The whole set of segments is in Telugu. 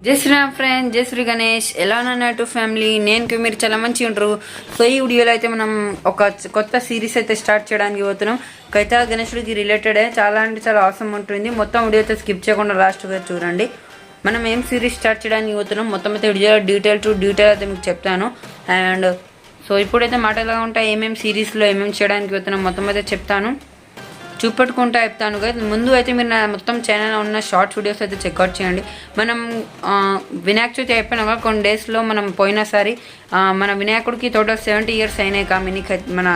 జై శ్రీరామ్ ఫ్రెండ్, జై శ్రీ గణేష్. ఎలా ఉన్నారు ఫ్యామిలీ? నేను మీరు చాలా మంచిగా ఉంటారు. సో ఈ వీడియోలో అయితే మనం ఒక కొత్త సిరీస్ అయితే స్టార్ట్ చేయడానికి పోతున్నాం. కైతా గణేశుడికి రిలేటెడ్ చాలా అంటే చాలా అవసరం ఉంటుంది. మొత్తం వీడియో అయితే స్కిప్ చేయకుండా లాస్ట్గా చూడండి. మనం ఏం సిరీస్ స్టార్ట్ చేయడానికి పోతున్నాం మొత్తం అయితే వీడియోలో డీటెయిల్ అయితే మీకు చెప్తాను. అండ్ సో ఇప్పుడైతే మాటలుగా ఉంటాయి ఏమేమి సిరీస్లో ఏమేమి చేయడానికి పోతున్నాం మొత్తం అయితే చెప్తాను, చూపెట్టుకుంటా చెప్తాను కదా. ముందు అయితే మీరు నా మొత్తం ఛానల్లో ఉన్న షార్ట్ వీడియోస్ అయితే చెక్అవుట్ చేయండి. మనం వినాయక చవితి అయిపోయినాక కొన్ని డేస్లో మనం పోయినసారి మన వినాయకుడికి టోటల్ 70 years అయినాయి మన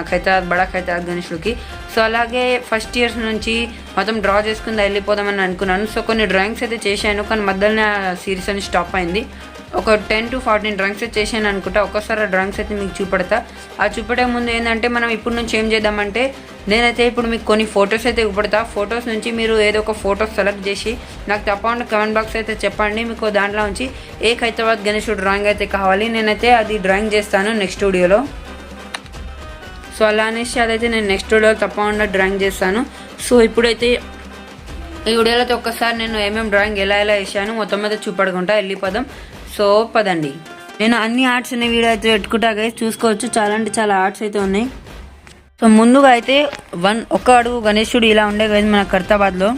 బడా ఖైతాబాద్ గణేశుడికి. సో అలాగే ఫస్ట్ ఇయర్స్ నుంచి మొత్తం డ్రా చేసుకుని వెళ్ళిపోదామని అనుకున్నాను. సో కొన్ని డ్రాయింగ్స్ అయితే చేశాను, కానీ మధ్యలోనే సిరీస్ అని స్టాప్ అయింది. ఒక 10 to 14 డ్రాయింగ్స్ అయితే చేశాను అనుకుంటా. ఒక్కసారి ఆ డ్రాయింగ్స్ అయితే మీకు చూపెడతా. ఆ చూపెట్టే ముందు ఏంటంటే మనం ఇప్పుడు నుంచి ఏం చేద్దామంటే, నేనైతే ఇప్పుడు మీకు కొన్ని ఫొటోస్ అయితే చూపెడతా. ఫొటోస్ నుంచి మీరు ఏదో ఒక ఫోటో సెలెక్ట్ చేసి నాకు తప్పకుండా కమెంట్ బాక్స్ అయితే చెప్పండి. మీకు దాంట్లో నుంచి ఏ ఖైతాబాద్ గణేశుడు డ్రాయింగ్ అయితే కావాలి, నేనైతే అది డ్రాయింగ్ చేస్తాను నెక్స్ట్ వీడియోలో. సో అలా అనేసి అదైతే నేను నెక్స్ట్ వీడియోలో తప్పకుండా డ్రాయింగ్ చేస్తాను. సో ఇప్పుడైతే ఈ వీడియోలో అయితే ఒక్కసారి నేను ఏమేమి డ్రాయింగ్ ఎలా వేసాను మొత్తం అయితే చూపడుకుంటా వెళ్ళిపోదాం. సో పదండి. నేను అన్ని ఆర్ట్స్ అనే వీడియో అయితే పెట్టుకుంటా గైస్, చూసుకోవచ్చు. చాలా అంటే చాలా ఆర్ట్స్ అయితే ఉన్నాయి. సో ముందుగా అయితే ఒక్క అడుగు గణేశుడు ఇలా ఉండే గైస్ మన ఖైతాబాద్లో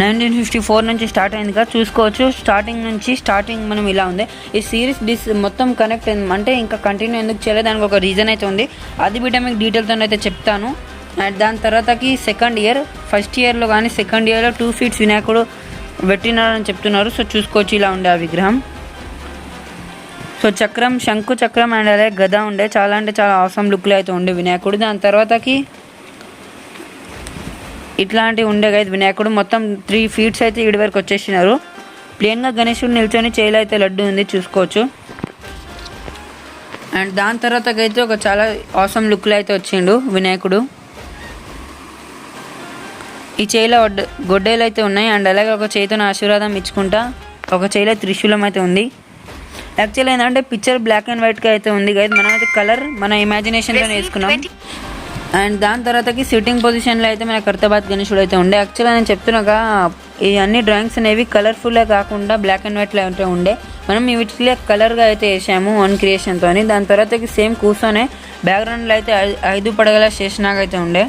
1954 నుంచి స్టార్ట్ అయింది కదా, చూసుకోవచ్చు. స్టార్టింగ్ మనం ఇలా ఉంది. ఈ సిరీస్ మొత్తం కనెక్ట్ అయింది అంటే ఇంకా కంటిన్యూ ఎందుకు చేయలేదు, దానికి ఒక రీజన్ అయితే ఉంది. అది బిడ్డ మీకు డీటెయిల్తో అయితే చెప్తాను. అండ్ దాని తర్వాతకి ఫస్ట్ ఇయర్లో కానీ సెకండ్ ఇయర్లో 2 feet వినాయకుడు పెట్టినారని చెప్తున్నారు. సో చూసుకోవచ్చు ఇలా ఉండే ఆ విగ్రహం. సో శంకు చక్రం అండ్ అలాగే గద ఉండే, చాలా అంటే చాలా అవసరం లుక్లో అయితే ఉండే వినాయకుడు. దాని తర్వాతకి ఇట్లాంటివి ఉండే కదా వినాయకుడు. మొత్తం 3 feet అయితే ఇడి వరకు వచ్చేసినారు. ప్లెయిన్గా గణేశుడు నిల్చొని చేయిలో అయితే లడ్డు ఉంది, చూసుకోవచ్చు. అండ్ దాని తర్వాతకి అయితే ఒక చాలా అవసరం లుక్లో అయితే వచ్చిండు వినాయకుడు. ఈ చేయిలో గొడ్డేలు అయితే ఉన్నాయి. అండ్ అలాగే ఒక చేతితో ఆశీర్వాదం ఇచ్చుకుంటా ఒక చేయిలో త్రిశూలం అయితే ఉంది. యాక్చువల్ ఏంటంటే పిక్చర్ బ్లాక్ అండ్ వైట్గా అయితే ఉంది కదా, మనం అయితే కలర్ మన ఇమాజినేషన్తో వేసుకున్నాం. అండ్ దాని తర్వాతకి సిట్టింగ్ పొజిషన్లో అయితే మన ఖైతాబాద్ గణేశుడు అయితే ఉండే. యాక్చువల్గా నేను చెప్తున్నాగా ఈ అన్ని డ్రాయింగ్స్ అనేవి కలర్ఫుల్గా కాకుండా బ్లాక్ అండ్ వైట్లో అయితే ఉండే. మనం వీటిలో కలర్గా అయితే వేసాము ఓన్ క్రియేషన్తో. దాని తర్వాతకి సేమ్ కూర్చొనే బ్యాక్గ్రౌండ్లో అయితే 5 పడగల శేషనాగ్ అయితే ఉండే.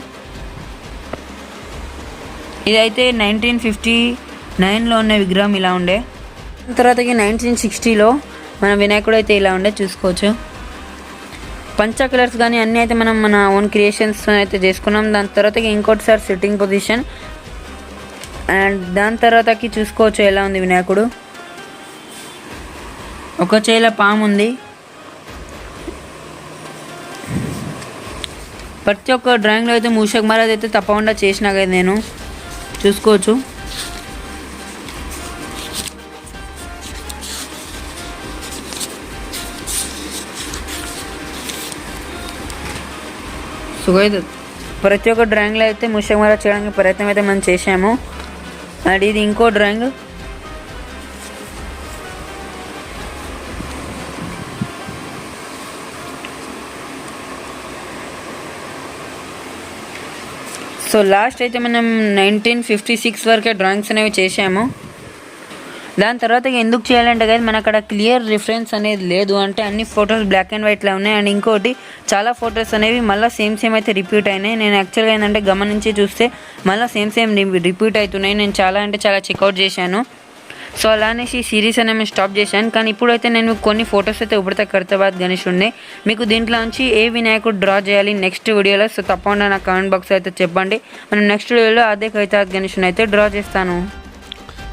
ఇదైతే 1959లో ఉన్న విగ్రహం ఇలా ఉండే. తర్వాతకి 1960లో మన వినాయకుడు అయితే ఇలా ఉండే, చూసుకోవచ్చు. పంచ కలర్స్ కానీ అన్నీ అయితే మనం మన ఓన్ క్రియేషన్స్ అయితే చేసుకున్నాం. దాని తర్వాతకి ఇంకోటిసారి సిట్టింగ్ పొజిషన్. అండ్ దాని తర్వాతకి చూసుకోవచ్చు ఎలా ఉంది వినాయకుడు. ఒక చేయిలో పాము ఉంది. ప్రతి ఒక్క డ్రాయింగ్లో అయితే మూషక్ మహారాజ్ అయితే తప్పకుండా చేసినా కదా నేను, చూసుకోవచ్చు. ప్రతి ఒక్క డ్రాయింగ్లో అయితే మూషక్ మహారాజ్ చేయడానికి ప్రయత్నం అయితే మనం చేసాము. అండ్ ఇది ఇంకో డ్రాయింగ్. సో లాస్ట్ అయితే మనం 1956 వరకే డ్రాయింగ్స్ అనేవి చేసాము. దాని తర్వాత ఎందుకు చేయాలంటే కదా మన అక్కడ క్లియర్ రిఫరెన్స్ అనేది లేదు, అంటే అన్ని ఫొటోస్ బ్లాక్ అండ్ వైట్లో ఉన్నాయి. అండ్ ఇంకోటి చాలా ఫొటోస్ అనేవి మళ్ళీ సేమ్ అయితే రిపీట్ అయినాయి. నేను యాక్చువల్గా ఏంటంటే గమనించి చూస్తే మళ్ళీ సేమ్ రిపీట్ అవుతున్నాయి. నేను చాలా అంటే చాలా చెక్అవుట్ చేశాను. సో అలానేసి ఈ సిరీస్ అనేవి స్టాప్ చేశాను. కానీ ఇప్పుడైతే నేను కొన్ని ఫొటోస్ అయితే ఉపడతా ఖైతాబాద్ గణేశుడిని. మీకు దీంట్లో నుంచి ఏ వినాయకుడు డ్రా చేయాలి నెక్స్ట్ వీడియోలో, సో తప్పకుండా నా కామెంట్ బాక్స్ అయితే చెప్పండి. మనం నెక్స్ట్ వీడియోలో అదే ఖైతాబాద్ గణేశుడిని అయితే డ్రా చేస్తాను.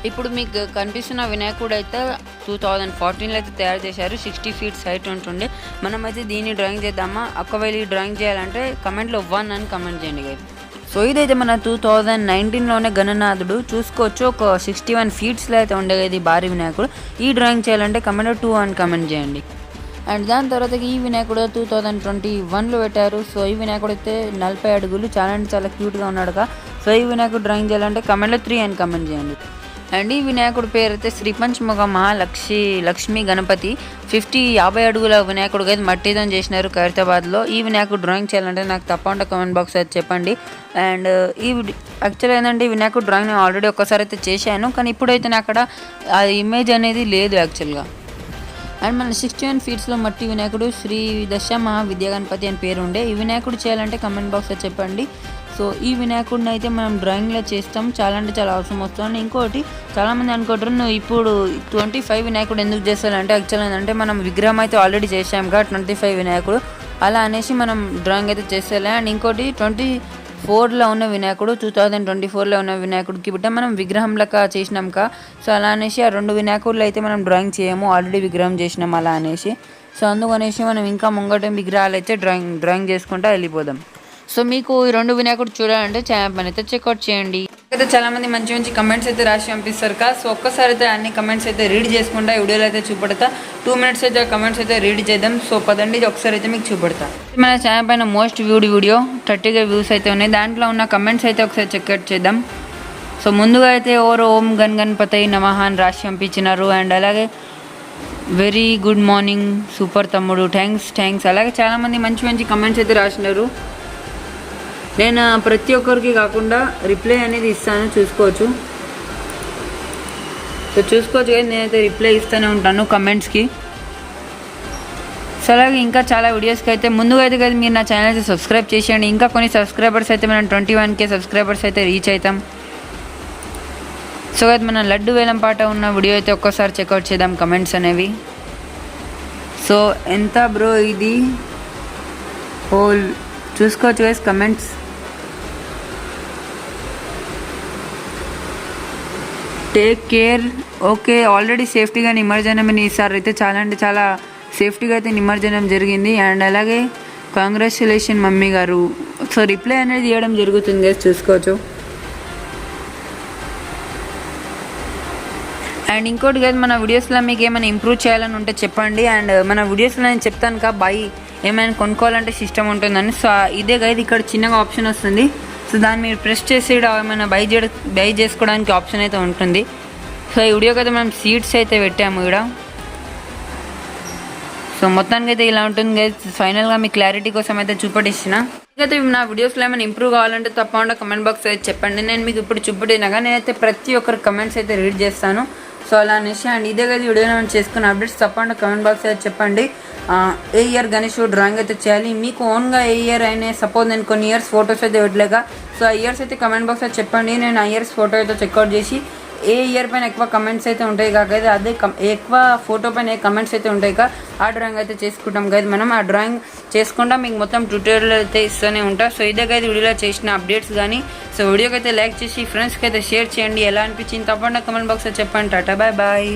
ఇప్పుడు మీకు కనిపిస్తున్న వినాయకుడు అయితే 2014లో అయితే తయారు చేశారు. 60 feet హైట్ ఉంటుండే. మనమైతే దీన్ని డ్రాయింగ్ చేద్దామా? ఒకవేళ ఈ డ్రాయింగ్ చేయాలంటే కమెంట్లో 1 అని కమెంట్ చేయండి గైస్. సో ఇదైతే మన 2019లోనే గణనాథుడు, చూసుకోవచ్చు. ఒక 61 feetsలో అయితే ఉండే ఇది భారీ వినాయకుడు. ఈ డ్రాయింగ్ చేయాలంటే కమెంట్లో 2 అని కమెంట్ చేయండి. అండ్ దాని తర్వాత ఈ వినాయకుడు 2021లో పెట్టారు. సో ఈ వినాయకుడు అయితే 40 అడుగులు, చాలా అంటే చాలా క్యూట్గా ఉన్నాడుగా. సో ఈ వినాయకుడు డ్రాయింగ్ చేయాలంటే కమెంట్లో 3 అని కమెంట్ చేయండి. అండ్ ఈ వినాయకుడి పేరు అయితే శ్రీ పంచముఖ లక్ష్మీ గణపతి 50 అడుగుల వినాయకుడికి అయితే మట్టితో చేసినారు ఖైరతాబాద్లో. ఈ వినాయకుడు డ్రాయింగ్ చేయాలంటే నాకు తప్పకుండా కామెంట్ బాక్స్ అయితే చెప్పండి. అండ్ ఈ యాక్చువల్ ఏంటంటే ఈ వినాయకుడు డ్రాయింగ్ నేను ఆల్రెడీ ఒక్కసారి అయితే చేశాను, కానీ ఇప్పుడైతే నాకు అక్కడ ఆ ఇమేజ్ అనేది లేదు యాక్చువల్గా. అండ్ మన 61 ఫీట్స్లో మట్టి వినాయకుడు శ్రీ దశ మహావిద్యా గణపతి అని పేరు ఉండే. ఈ వినాయకుడు చేయాలంటే కమెంట్ బాక్స్లో చెప్పండి. సో ఈ వినాయకుడిని అయితే మనం డ్రాయింగ్లో చేస్తాం, చాలా అంటే చాలా అవసరం వస్తుంది. ఇంకోటి చాలామంది అనుకుంటారు నువ్వు ఇప్పుడు 25 వినాయకుడు ఎందుకు చేస్తారంటే యాక్చువల్ ఏంటంటే మనం విగ్రహం అయితే ఆల్రెడీ చేసాం కదా 25 వినాయకుడు, అలా అనేసి మనం డ్రాయింగ్ అయితే చేసేయాలి. అండ్ ఇంకోటి 24లో ఉన్న వినాయకుడు 2024లో ఉన్న వినాయకుడికి బిట్ట మనం విగ్రహం లెక్క చేసినాం కా. సో అలా అనేసి ఆ 2 వినాయకుడులు అయితే మనం డ్రాయింగ్ చేయము, ఆల్రెడీ విగ్రహం చేసినాం అలా అనేసి. సో అందుకనేసి మనం ఇంకా ముంగట విగ్రహాలు అయితే డ్రాయింగ్ చేసుకుంటూ వెళ్ళిపోదాం. సో మీకు ఈ 2 వినాయకుడు చూడాలంటే ఛానల్ పని అయితే చెక్అవుట్ చేయండి. అయితే చాలామంది మంచి మంచి కమెంట్స్ అయితే రాసి పంపిస్తారు కదా. సో ఒక్కసారి అయితే అన్ని కమెంట్స్ అయితే రీడ్ చేసుకుంటా వీడియోలో అయితే చూపెడతా. 2 minutes అయితే కమెంట్స్ అయితే రీడ్ చేద్దాం. సో పదండి ఒకసారి అయితే మీకు చూపెడతా. మన ఛానల్ పైన most viewed video 30K views అయితే ఉన్నాయి. దాంట్లో ఉన్న కమెంట్స్ అయితే ఒకసారి చెక్అవుట్ చేద్దాం. సో ముందుగా అయితే ఓం గణపతి నమః అని రాసి పంపించినారు. అండ్ అలాగే వెరీ గుడ్ మార్నింగ్ సూపర్ తమ్ముడు, థ్యాంక్స్. అలాగే చాలామంది మంచి మంచి కమెంట్స్ అయితే రాసినారు. నేను ప్రతి ఒక్కరికి కాకుండా రిప్లై అనేది ఇస్తాను, చూసుకోవచ్చు. సో చూసుకోవచ్చు కదా, నేనైతే రిప్లై ఇస్తూనే ఉంటాను కమెంట్స్కి. సో అలాగే ఇంకా చాలా వీడియోస్కి అయితే ముందుగా అయితే కదా మీరు నా ఛానల్ అయితే సబ్స్క్రైబ్ చేసేయండి. ఇంకా కొన్ని సబ్స్క్రైబర్స్ అయితే మనం 21K సబ్స్క్రైబర్స్ అయితే రీచ్ అవుతాం. సో అయితే మన లడ్డు వేలం పాట ఉన్న వీడియో అయితే ఒక్కసారి చెక్అవుట్ చేద్దాం కమెంట్స్ అనేవి. సో ఎంత బ్రో ఇది హోల్ చూసుకోవచ్చు guys comments. Take care. Okay, already సేఫ్టీగా నిమజ్జనం ఈసారి అయితే చాలా అంటే చాలా సేఫ్టీగా అయితే నిమజ్జనం జరిగింది. అండ్ అలాగే కాంగ్రాచులేషన్ మమ్మీ గారు. సో రిప్లై అనేది ఇవ్వడం జరుగుతుంది గైస్, చూసుకోవచ్చు. అండ్ ఇంకోటి గైస్ మన వీడియోస్లో మీకు ఏమైనా ఇంప్రూవ్ చేయాలని ఉంటే చెప్పండి. అండ్ మన వీడియోస్లో నేను చెప్తాను కా బై ఏమైనా కొనుక్కోవాలంటే సిస్టమ్ ఉంటుందని. సో ఇదే గైస్ ఇక్కడ చిన్నగా ఆప్షన్ వస్తుంది. సో దాన్ని మీరు ప్రెస్ చేసి ఏమైనా బై చేసుకోవడానికి ఆప్షన్ అయితే ఉంటుంది. సో ఈ వీడియోకి అయితే మనం సీట్స్ అయితే పెట్టాము ఇక్కడ. సో మొత్తానికి అయితే ఇలా ఉంటుంది గైస్. ఫైనల్గా మీ క్లారిటీ కోసం అయితే చూపటిస్తున్న. అయితే నా వీడియోస్లో ఏమైనా ఇంప్రూవ్ కావాలంటే తప్పకుండా కమెంట్ బాక్స్ అయితే చెప్పండి. నేను మీకు ఇప్పుడు చూపటినాగా నేనైతే ప్రతి ఒక్కరి కమెంట్స్ అయితే రీడ్ చేస్తాను. సో అలా అనేసి అండ్ ఇదే కదా వీడియో మనం చేసుకున్న అప్డేట్స్ తప్పకుండా కమెంట్ బాక్స్ అయితే చెప్పండి. ఏ ఇయర్ గణేష్ డ్రాయింగ్ అయితే చేయాలి, మీకు ఓన్గా ఏ ఇయర్ అయినా సపోజ్ నేను కొన్ని ఇయర్స్ ఫొటోస్ అయితే పెట్టలేక. సో ఆ ఇయర్స్ అయితే కమెంట్ బాక్స్ అయితే చెప్పండి. నేను ఆ ఇయర్స్ ఫోటో అయితే చెక్అవుట్ చేసి ఏ ఇయర్ పైన ఎక్కువ కమెంట్స్ అయితే ఉంటాయి కాకైతే అదే ఎక్కువ ఫోటో పైన ఏ కమెంట్స్ అయితే ఉంటాయి కా ఆ డ్రాయింగ్ అయితే చేసుకుంటాం కదా మనం. ఆ డ్రాయింగ్ చేసుకుంటా మీకు మొత్తం ట్యూటోరియల్ అయితే ఇస్తూనే ఉంటా. సో ఇదే కదా వీడియోలో చేసిన అప్డేట్స్ కానీ. సో వీడియోకి అయితే లైక్ చేసి ఫ్రెండ్స్కి అయితే షేర్ చేయండి. ఎలా అనిపించింది తప్పకుండా కమెంట్ బాక్స్లో చెప్పండి. టాటా బాయ్.